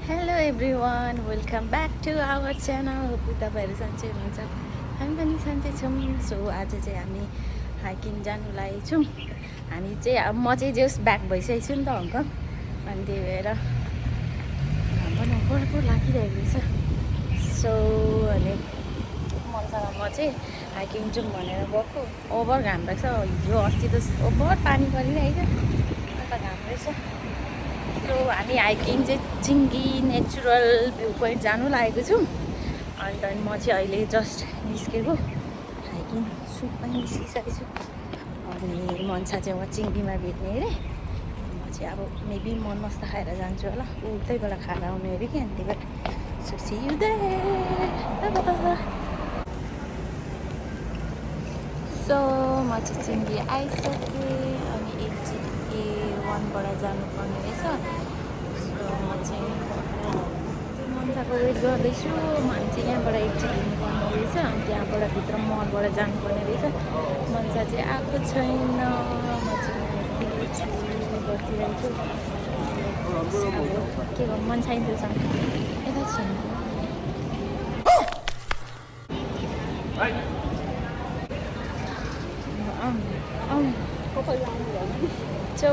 Hello everyone, welcome back to our channel. तपाईँहरू सन्चै हुनुहुन्छ, हामी पनि सन्चै छौँ। सो आज चाहिँ हामी हाइकिङ जानु लागेको छौँ। हामी चाहिँ म चाहिँ जस ब्याक भइसकेको छु नि त हङकङ, अनि त्यही भएर घाम पनि पो लागिरहेको रहेछ। सो अनि मनसँग म चाहिँ हाइकिङ जाउँ भनेर गएको। ओभर घाम रहेछ, हिजो अस्ति त ओभर पानी परिरहेको थियो, अन्त घाम रहेछ। सो हामी हाइकिङ चाहिँ चिङ्गी नेचुरल भ्यू पोइन्ट जानु लागेको छौँ। अन्त म चाहिँ अहिले जस्ट निस्केको, हाइकिङ सु पनि निस्किसकेको छु। अनि मन्छा चाहिँ अब चिङ्गीमा भेट्ने अरे। म चाहिँ अब मेबी मन मस्ता खाएर जान्छु होला, उतैबाट खाएर आउने अरे कि, अनि त्यही भएर so see you there. So म चाहिँ चिङ्गी आइसकेँ, अनि A1बाट जानुपर्ने रहेछ। सो म चाहिँ मन्साको वेट गर्दैछु। हामी चाहिँ यहाँबाट एक्जिट लिनुपर्ने रहेछ, अनि त्यहाँबाट भित्र मलबाट जानुपर्ने रहेछ। मन्सा चाहिँ आएको छैन, म चाहिँ बसिरहेको छु। अब के गर्नु, मन छैन त्योसँग यता छैन। सो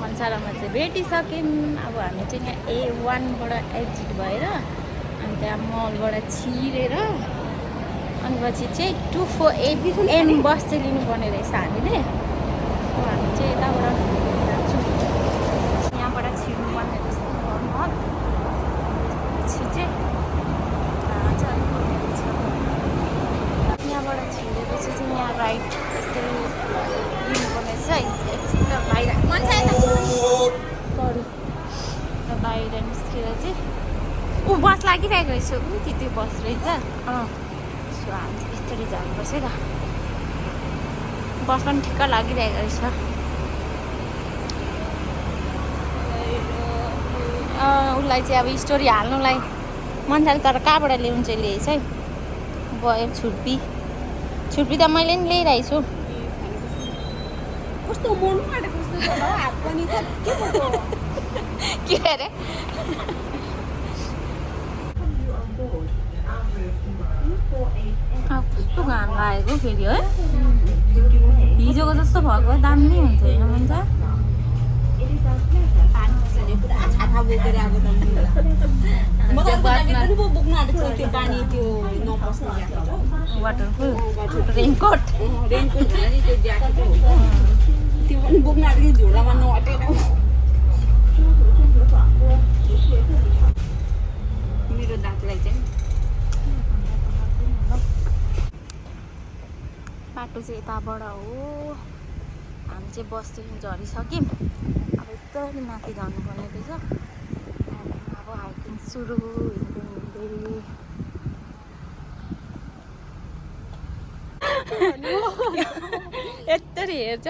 मन्सालामा चाहिँ भेटिसक्यौँ। अब हामी चाहिँ यहाँ A1बाट एक्जिट भएर अनि त्यहाँ मलबाट छिरेर अनि पछि चाहिँ 24AM बस चाहिँ लिनुपर्ने रहेछ हामीले। हामी चाहिँ यताबाट जान्छौँ, यहाँबाट छिर्नुपर्ने रहेछ मल। पछि चाहिँ यहाँबाट छिरेपछि चाहिँ यहाँ राइट यस्तै लिनुपर्ने रहेछ। एकछिन त बाहिर सरी त बाहिर निस्केर चाहिँ बस लागिरहेको रहेछ। त्यो बस रहेछ। सो हामी चाहिँ यस्तरी जानुपर्छ है त। बस पनि ठिक्क लागिरहेको रहेछ। उसलाई चाहिँ अब स्टोरी हाल्नुलाई मन्छाले तर कहाँबाट ल्याउनु चाहिँ ल्याएछ है। गयो छुर्पी त मैले नि ल्याइरहेको छु। कस्तो मन आँटेको जस्तो छ ल, हात पनि छ के पो के अरे कस्तो घाम लागेको फेरि है। हिजोको जस्तो भएको भए दामी हुन्थ्यो होइन भन्छ। पुरा छाता बोकेर आएको त म त पनि बोक्नु आँटेको छु त्यो पानी, त्यो नपस्ने वाटरप्रुफ रेनकोट रेनकोट नि त्यो ज्याकेट हो, त्यो पनि बोक्नु आँटेको झोलामा नअटेर। मेरो दाजुलाई चाहिँ बाटो चाहिँ यताबाट हो। हामी चाहिँ बसदेखि झरिसक्यौँ, अब यत्रो माथि जानुपर्ने रहेछ। अब हाइकिङ सुरु हिँड्दै यत्रो हेर्छ म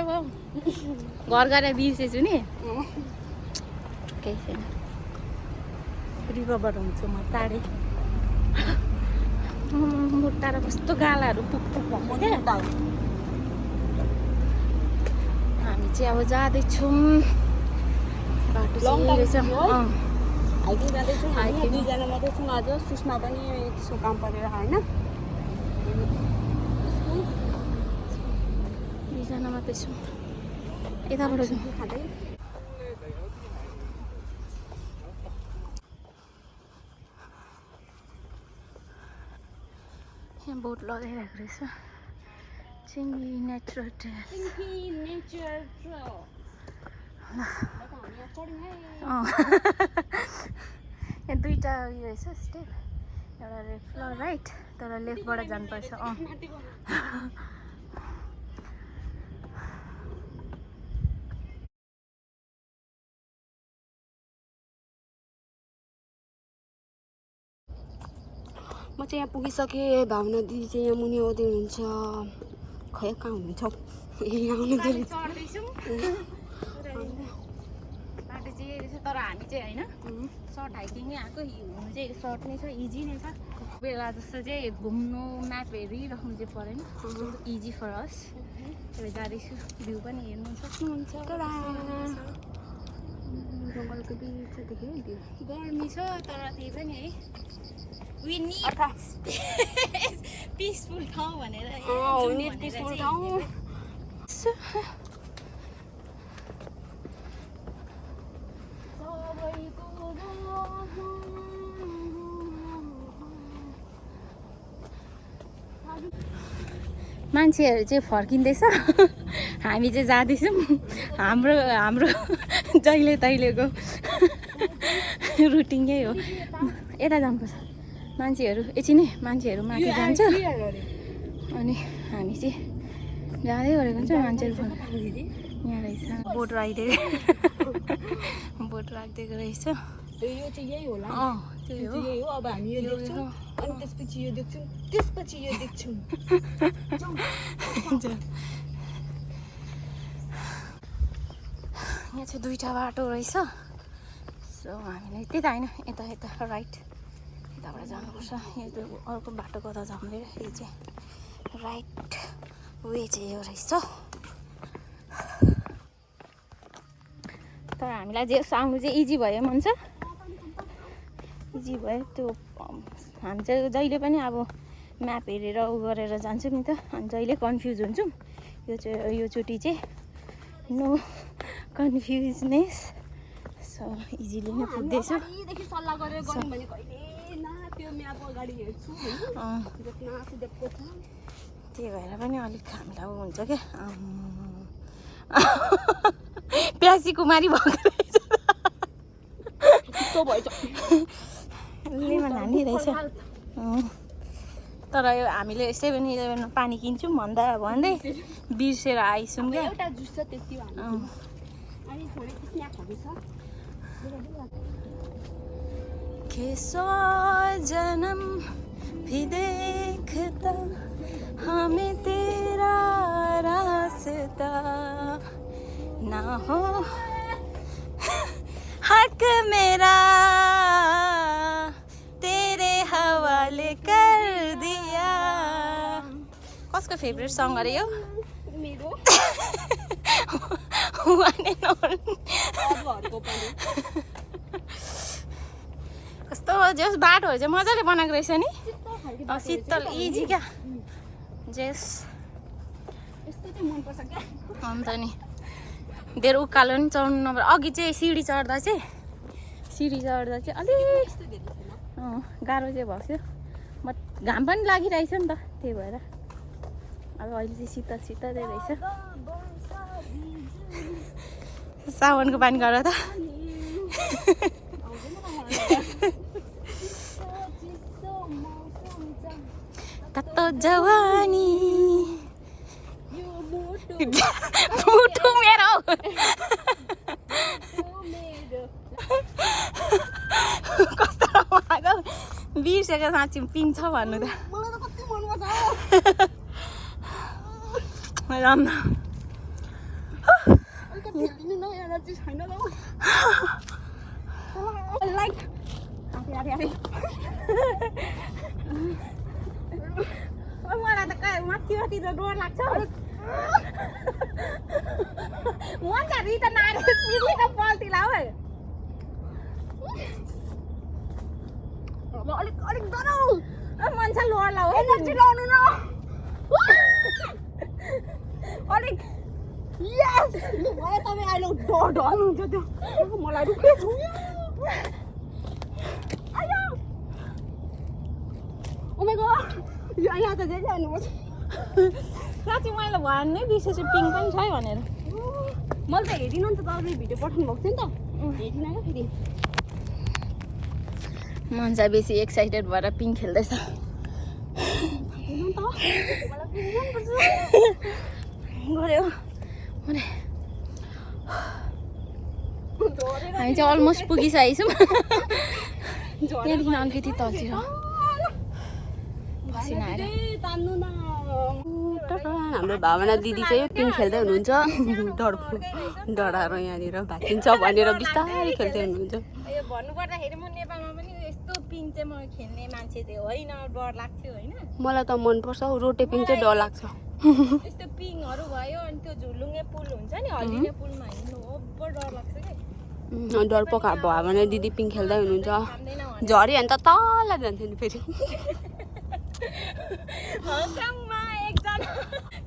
घर गएर बिर्सेछु नि, केही छैन। रिकभर हुन्छु म चाँडै। खुट्टा र कस्तो गालाहरू पुक भएको क्या। हामी चाहिँ अब जाँदैछौँ, बाटो चाहिँ रहेछ। हाइकिङ जाँदैछौँ, हामी दुईजना मात्रै छौँ आज। सुषमा पनि त्यसको काम परेर होइन, दुईजना मात्रै छौँ। यताबाट जाउँ खाँदै। यहाँ बोट लगाइरहेको रहेछ, चिङ्गी नेचुरल ट्रेल। यहाँ दुईवटा उयो रहेछ स्टेप, एउटा लेफ्ट र राइट, तर लेफ्टबाट जानुपर्छ। म चाहिँ यहाँ पुगिसकेँ। भावना दिदी चाहिँ यहाँ मुनि आउँदै हुनुहुन्छ। खै कहाँ हुनुहुन्छ? यहाँ आउनु चढ्दैछौँ। बाटो चाहिँ यही रहेछ, तर हामी चाहिँ होइन सर्ट हाइकिङ नै आएको। हुनु चाहिँ सर्ट नै छ, इजी नै छ। बेला जस्तो चाहिँ घुम्नु म्याप हेरिराख्नु चाहिँ परेन, इजी फर अस। त्यो जाँदैछु, भ्यू पनि हेर्नु सक्नुहुन्छ। जङ्गलको बिच देख्यो नि त्यो गर्मी छ तर त्यही पनि है वी नीड पिसफुल ठाउँ भनेर पिसफुल ठाउँ मान्छेहरू चाहिँ फर्किँदैछ हामी चाहिँ जाँदैछौँ हाम्रो हाम्रो जहिले तहिलेको रुटिन यही हो यता जानुपर्छ मान्छेहरू एकछिनै मान्छेहरू माथि जान्छ अनि हामी चाहिँ जाँदै गरेको हुन्छ मान्छेहरू यहाँ रहेछ बोट राखिदिएको बोट राखिदिएको रहेछ यो चाहिँ यही होला त्यही हो यही हो अब हामी यो देख्छौँ अनि त्यसपछि यो देख्छौँ त्यसपछि यो देख्छौँ यहाँ चाहिँ दुईवटा बाटो रहेछ सो हामीलाई त्यही त होइन यता यता राइट यताबाट जानुपर्छ यो त अर्को बाटो कता जाँदैन यो चाहिँ राइट वे चाहिँ यो रहेछ तर हामीलाई जे आउनु चाहिँ इजी भयो मन छ इजी भयो त्यो हामी चाहिँ जहिले पनि अब म्याप हेरेर उ गरेर जान्छौँ नि त अनि जहिले कन्फ्युज हुन्छौँ यो चोटि चाहिँ नो कन्फ्युजनेस सो इजिली नै पुग्दैछु सल्लाह गरेर गरौँ भने कहिले न त्यो म्याप अगाडि हेर्छु त्यही भएर पनि अलिक हामीलाई हुन्छ क्या प्यासी कुमारी भएको रहेछ लेमन हानी रहेछ तर यो हामीले 7-11मा पानी किन्छौँ भन्दै बिर्सेर आइसौँ क्या एउटा जुस छ त्यति अनि थोरै स्न्याकहरू छ कैसा जन्म भी देखता हमें तेरा रास्ता ना हो हक मेरा तेरे हवाले कर दिया कसको फेभरेट सङ अरे यो मेरो कस्तो जस बाटोहरू चाहिँ मजाले बनाएको रहेछ नि शीतल इजी क्या जेस यस्तो चाहिँ मनपर्छ क्या अन्त नि धेरै उकालो नि चढ्नु नपर्छ अघि चाहिँ सिँढी चढ्दा चाहिँ अलिक गाह्रो चाहिँ भएको थियो बट घाम पनि लागिरहेछ नि त त्यही भएर अब अहिले चाहिँ शीतल रहेछ सावनको पानी गर त कस्तो जवानी मुटु मेरो कस्तो उहाँको बिर्सेको साँच्ची पिङ छ भन्नु त मलाई त कति मन पर्छ राम अलिकति हेरिदिनु न एनर्जी छैन ल लाइक मलाई त माथि त डर लाग्छ मजाले त नारे पल्टी लाऊ अलिक डराउ मान्छे लोड लाऊ एनर्जी लाउनु न अलिक यस भयो तपाईँ अहिले डराउनुहुन्छ त्यो मलाई रुके छु आयो ओ माय गॉड यहाँ त जे जानुपर्छ साँच्ची मैले भन्नै बिर्सेछु पिङ पनि छ भनेर मैले त हेरिनँ नि त तपाईँले भिडियो पठाउनु भएको थियो नि त हेरिनँ क्या फेरि मान्छे बेसी एक्साइटेड भएर पिङ खेल्दैछ गऱ्यो हामी चाहिँ अलमोस्ट पुगिसकेछौँ यहाँदेखि अलिकति तलतिर पसिना आएर हाम्रो भावना दिदी चाहिँ पिङ खेल्दै हुनुहुन्छ डराएर यहाँनिर भागिन्छ भनेर बिस्तारै खेल्दै हुनुहुन्छ यो भन्नुपर्दाखेरि म नेपालमा पनि यस्तो पिङ चाहिँ म खेल्ने मान्छे चाहिँ होइन डर लाग्थ्यो होइन मलाई त मनपर्छ रोटे पिङ चाहिँ डर लाग्छ यस्तो पिङहरू भयो अनि त्यो झुलुङ्गे पुल हुन्छ नि हल्लिने पुलमा हिँड्नु ओभर डर लाग्छ कि डर पका भयो भने दिदी पिङ खेल्दै हुनुहुन्छ झऱ्यो भने त तल जान्थ्यो नि फेरि हङकङमा एकजना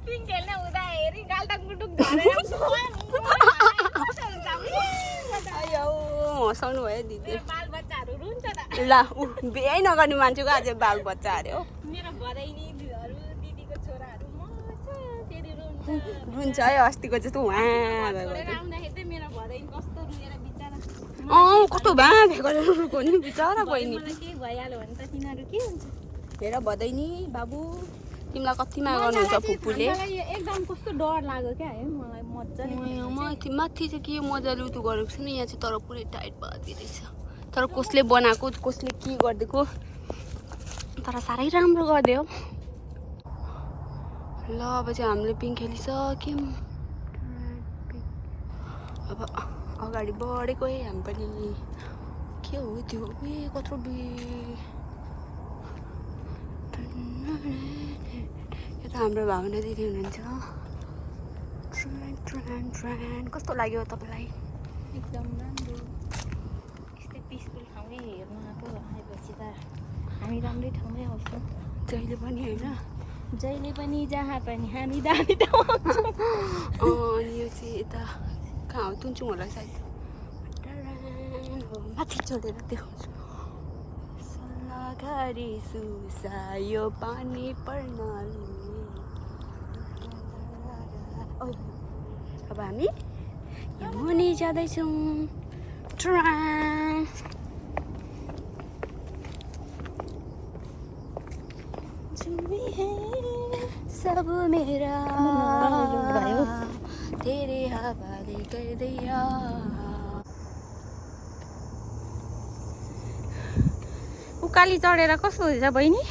पिङ खेल्न हुँदाखेरि गाल्टाङ गुटुङ झरेर अयो हँसाउनु भयो दिदी बालबच्चाहरू रुन्छ त ल बिहे नगर्ने मान्छेको आज बाल बच्चा अरे हो मेरो भदैनीहरू दिदीको छोराहरू फेरि रुन्छ है अस्तिको जस्तो उहाँ छोडेर आउँदाखेरि चाहिँ मेरो भदैनी कस्तो रुएर बिचरा कस्तो भ्या गरेर रुको नि बिचरा बहिनी मलाई केही भइहाल्यो भने त तिनीहरू के हुन्छ हेर भदैनी बाबु तिमीलाई कति माया गर्नुहुन्छ फुपूले एकदम कस्तो डर लाग्यो क्या है मलाई मजाले माथि चाहिँ के मजाले उतो गरेको छु नि यहाँ चाहिँ तर पुरै टाइट भइदिरहेछ तर कसले बनाएको कसले के गरिदिएको तर साह्रै राम्रो गरिदियो ल अब चाहिँ हामीले पिङ खेलिसक्यौँ अब अगाडि बढेको है हामी पनि के हो त्यो कत्रो यता हाम्रो भावना दिदी हुनुहुन्छ कस्तो लाग्यो तपाईँलाई एकदम राम्रो यस्तै पिसफुल ठाउँमै हेर्नु आएपछि त हामी राम्रै ठाउँमै आउँछौँ जहिले पनि होइन जहिले पनि जहाँ पनि हामी दामी ठाउँ आउँछौँ अनि यो चाहिँ यता कहाँ हो तुन्छौँ होला सायद माथि चढेर देखाउँछु सल्लाहकारी सुसायो पानी पर्नाले अब हामी यहाँ मुनि जाँदैछौँ सब मेरा तेरे हवाले कर दिया उकाली चढेर कस्तो हुन्छ बहिनी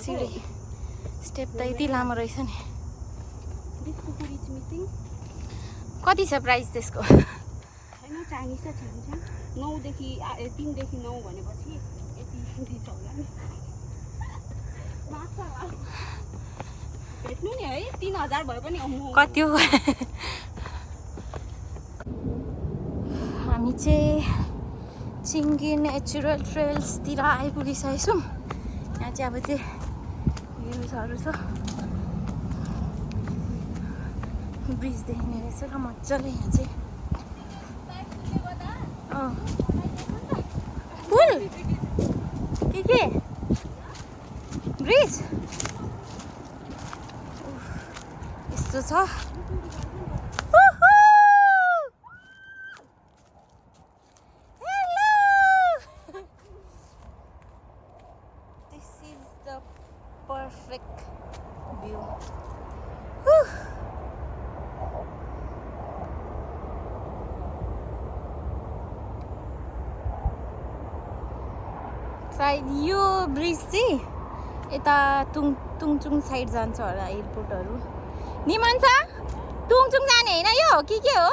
सिँढी स्टेप त यति लामो रहेछ नि कति छ प्राइस त्यसको छैन चाइनिज त चाहिन्छ 9 देखि 3 देखि 9 भनेपछि यति दिन्छ होला नि भेट्नु नि है 3000 भए पनि कति हो हामी चाहिँ चिङ्गी नेचुरल ट्रेल्सतिर आइपुगिसकेको छौँ यहाँ चाहिँ अब चाहिँ भ्युजहरू छ ब्रिज देख्ने रहेछ र मजाले यहाँ चाहिँ पुल के ब्रिज यस्तो छ perfect view. सायद यो ब्रिज चाहिँ यता तुङचुङ साइड जान्छ होला एयरपोर्टहरू निमन छ तुङचुङ जाने होइन यो के हो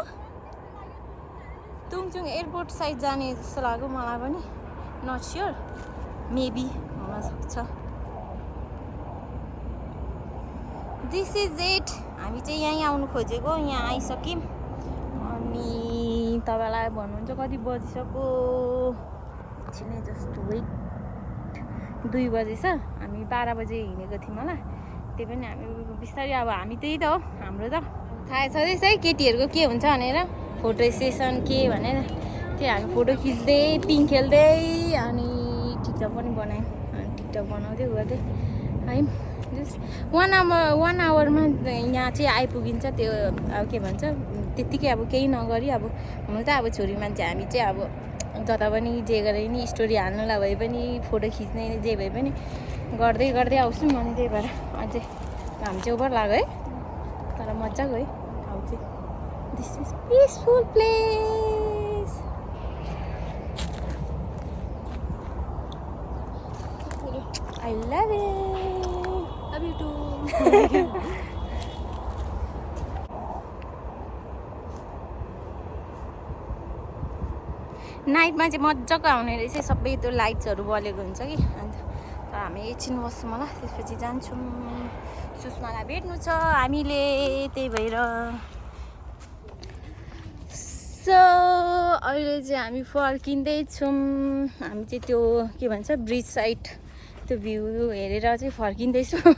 तुङचुङ एयरपोर्ट साइड जाने जस्तो लाग्यो मलाई पनि नट स्योर मेबी हुनसक्छ दिस इज इट हामी चाहिँ यहीँ आउनु खोजेको यहाँ आइसक्यौँ अनि तपाईँलाई भन्नुहुन्छ कति बजिसक्यो एकछिनै जस्तो वेट 2 बजेछ हामी 12 बजे हिँडेको थियौँ होला त्यही पनि हामी बिस्तारै अब हामी त्यही त हो हाम्रो त थाहा छँदैछ है केटीहरूको के हुन्छ भनेर फोटो सेसन के भनेर त्यही हामी फोटो खिच्दै पिङ खेल्दै अनि टिकटक पनि बनायौँ अनि टिकटक बनाउँदै गर्दै आयौँ जस्ट 1 आवरमा यहाँ चाहिँ आइपुगिन्छ त्यो अब के भन्छ त्यत्तिकै अब केही नगरी अब हुनु त अब छोरी मान्छे हामी चाहिँ अब जता पनि जे गरे नि स्टोरी हाल्नुलाई भए पनि फोटो खिच्ने जे भए पनि गर्दै आउँछौँ अनि त्यही भएर अझै घाम चाहिँ ओभर लाग्यो है तर मजाको है ठाउँ चाहिँ this is peaceful place I love it love you too नाइटमा चाहिँ मजाको आउने रहेछ सबै त्यो लाइट्सहरू बलेको हुन्छ कि अन्त तर हामी एकछिन बस्छौँ होला त्यसपछि जान्छौँ सुषमालाई भेट्नु छ हामीले, त्यही भएर। सो अहिले चाहिँ हामी फर्किँदैछौँ। हामी चाहिँ त्यो के भन्छ ब्रिज साइड त्यो भ्यू हेरेर चाहिँ फर्किँदैछौँ।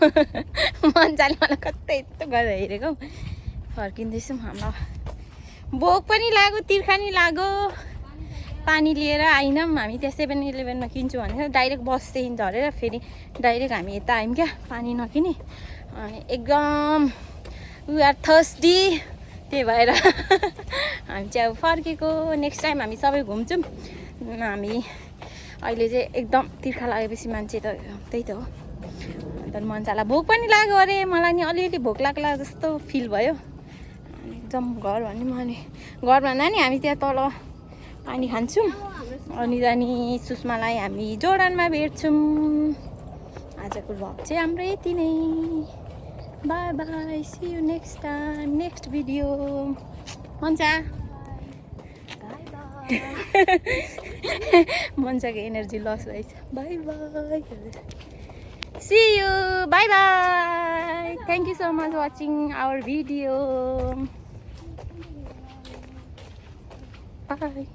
मजाले मलाई कतै यस्तो गरेर हेरेको हौ। फर्किँदैछौँ। हामीलाई भोक पनि लाग्यो, तिर्खा नि लाग्यो। पानी लिएर आइनौँ हामी, त्यहाँ 7-11मा किन्छु भनेर डाइरेक्ट बसदेखि झरेर फेरि डाइरेक्ट हामी यता आयौँ क्या, पानी नकिनी। अनि एकदम वी आर थर्स्टी, त्यही भएर हामी चाहिँ अब फर्केको। नेक्स्ट टाइम हामी सबै घुम्छौँ। हामी अहिले चाहिँ एकदम तिर्खा लागेपछि मान्छे त त्यही त हो। अन्त मन्छालाई भोक पनि लाग्यो अरे, मलाई नि अलिअलि भोक लाग्ला जस्तो फिल भयो। एकदम घर भन्दा नि हामी त्यहाँ तल पानी खान्छौँ। अनि जानी सुषमालाई हामी जोर्डनमा भेट्छौँ। आजको भ्लग चाहिँ हाम्रो यति नै। Bye bye, see you next time, next video. Mancha bye bye. मन्चाको एनर्जी लस भएछ। Bye bye, see you, bye bye. Thank you so much watching our video. Bye.